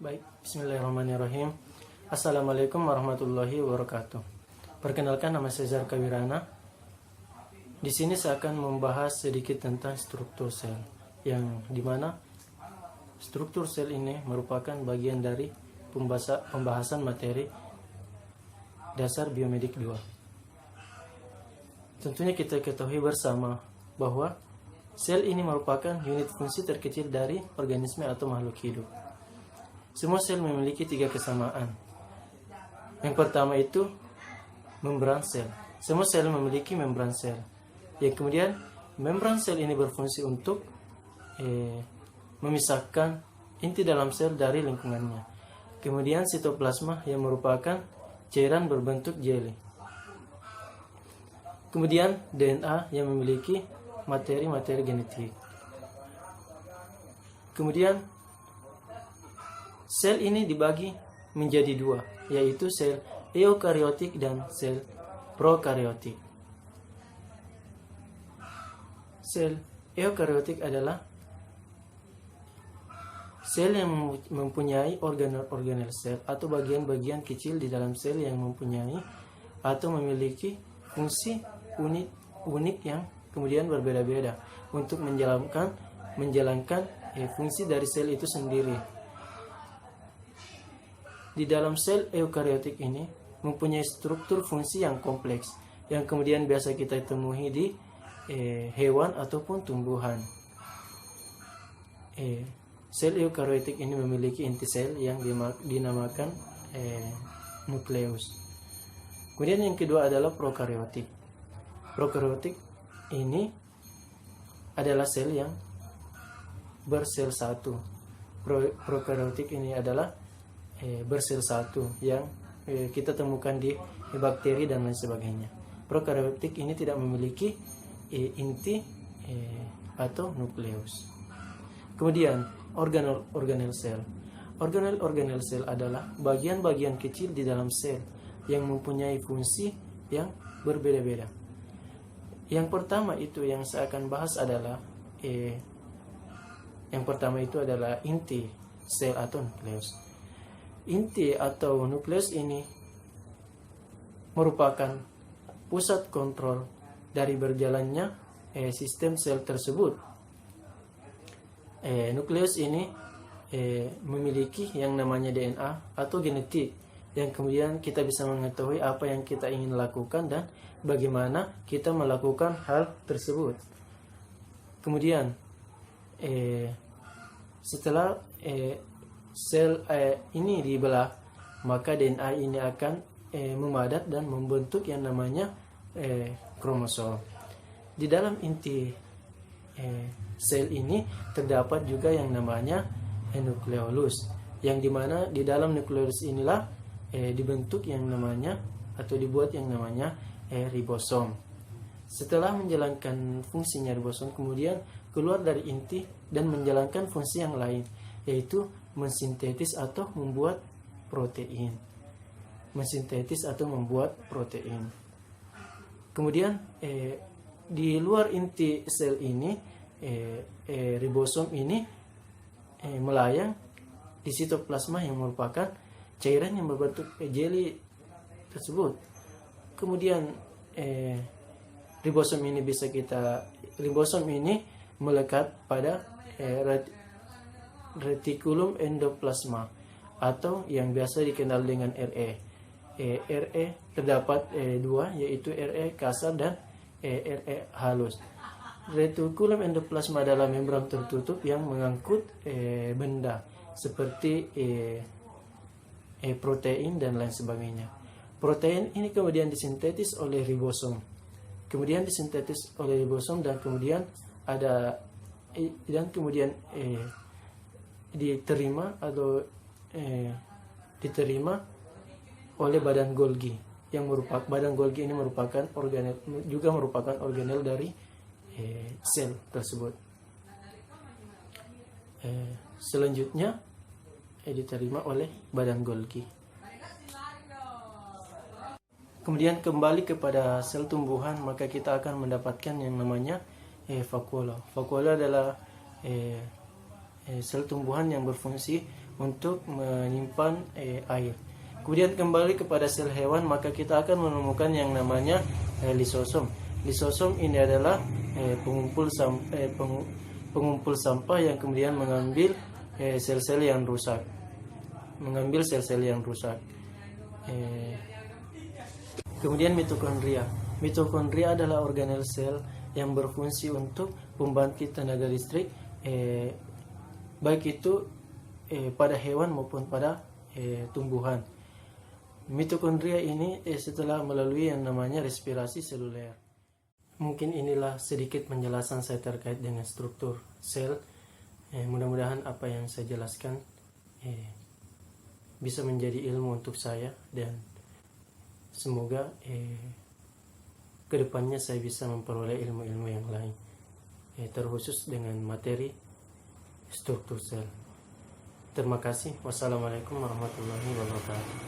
Baik, bismillahirrahmanirrahim. Assalamualaikum warahmatullahi wabarakatuh. Perkenalkan, nama saya Zar Kawirana. Di sini saya akan membahas sedikit tentang struktur sel, yang dimana struktur sel ini merupakan bagian dari pembahasan materi dasar biomedik 2. Tentunya kita ketahui bersama bahwa sel ini merupakan unit fungsi terkecil dari organisme atau makhluk hidup. Semua sel memiliki 3 kesamaan. Yang pertama itu membran sel. Semua sel memiliki membran sel. Yang kemudian membran sel ini berfungsi untuk memisahkan inti dalam sel dari lingkungannya. Kemudian sitoplasma yang merupakan cairan berbentuk jeli. Kemudian DNA yang memiliki materi-materi genetik. Kemudian sel ini dibagi menjadi 2, yaitu sel eukariotik dan sel prokariotik. Sel eukariotik adalah sel yang mempunyai organel-organel sel atau bagian-bagian kecil di dalam sel yang mempunyai atau memiliki fungsi unik yang kemudian berbeda-beda untuk menjalankan fungsi dari sel itu sendiri. Di dalam sel eukariotik ini mempunyai struktur fungsi yang kompleks yang kemudian biasa kita temui di hewan ataupun tumbuhan. Sel eukariotik ini memiliki inti sel yang dinamakan nukleus. Kemudian yang kedua adalah prokariotik. Prokariotik ini adalah sel yang bersel satu. Prokariotik ini adalah bersel satu yang kita temukan di bakteri dan lain sebagainya. Prokariotik ini tidak memiliki inti atau nukleus. Kemudian organel sel. Organel sel adalah bagian-bagian kecil di dalam sel yang mempunyai fungsi yang berbeda-beda. Yang pertama itu yang saya akan bahas adalah inti sel atau nukleus. Inti atau nukleus ini merupakan pusat kontrol dari berjalannya sistem sel tersebut. Nukleus ini memiliki yang namanya DNA atau genetik, yang kemudian kita bisa mengetahui apa yang kita ingin lakukan dan bagaimana kita melakukan hal tersebut. Kemudian setelah sel ini dibelah, maka DNA ini akan memadat dan membentuk yang namanya kromosom. Di dalam inti sel ini terdapat juga yang namanya nukleolus, yang dimana di dalam nukleolus inilah dibentuk yang namanya atau dibuat yang namanya ribosom. Setelah menjalankan fungsinya ribosom, kemudian keluar dari inti dan menjalankan fungsi yang lain, yaitu mensintetis atau membuat protein. Kemudian di luar inti sel ini ribosom ini melayang di sitoplasma yang merupakan cairan yang berbentuk jeli tersebut. Kemudian ribosom ini melekat pada retikulum endoplasma atau yang biasa dikenal dengan RE. RE terdapat 2, yaitu RE kasar dan RE halus. Retikulum endoplasma adalah membran tertutup yang mengangkut benda seperti protein dan lain sebagainya. Protein ini kemudian disintetis oleh ribosom. Dan kemudian diterima oleh badan Golgi, yang merupakan badan Golgi ini merupakan organel dari sel tersebut. Selanjutnya diterima oleh badan Golgi. Kemudian kembali kepada sel tumbuhan, maka kita akan mendapatkan yang namanya vakuola. Vakuola adalah sel tumbuhan yang berfungsi untuk menyimpan air. Kemudian kembali kepada sel hewan, maka kita akan menemukan yang namanya lisosom. Lisosom ini adalah pengumpul sampah yang kemudian mengambil sel-sel yang rusak. Kemudian mitokondria. Mitokondria adalah organel sel yang berfungsi untuk pembangkit tenaga listrik, baik itu pada hewan maupun pada tumbuhan. Mitokondria ini setelah melalui yang namanya respirasi seluler. Mungkin inilah sedikit penjelasan saya terkait dengan struktur sel. Mudah-mudahan apa yang saya jelaskan bisa menjadi ilmu untuk saya, dan semoga kedepannya saya bisa memperoleh ilmu-ilmu yang lain, terkhusus dengan materi struktur sel. Terima kasih. Wassalamualaikum warahmatullahi wabarakatuh.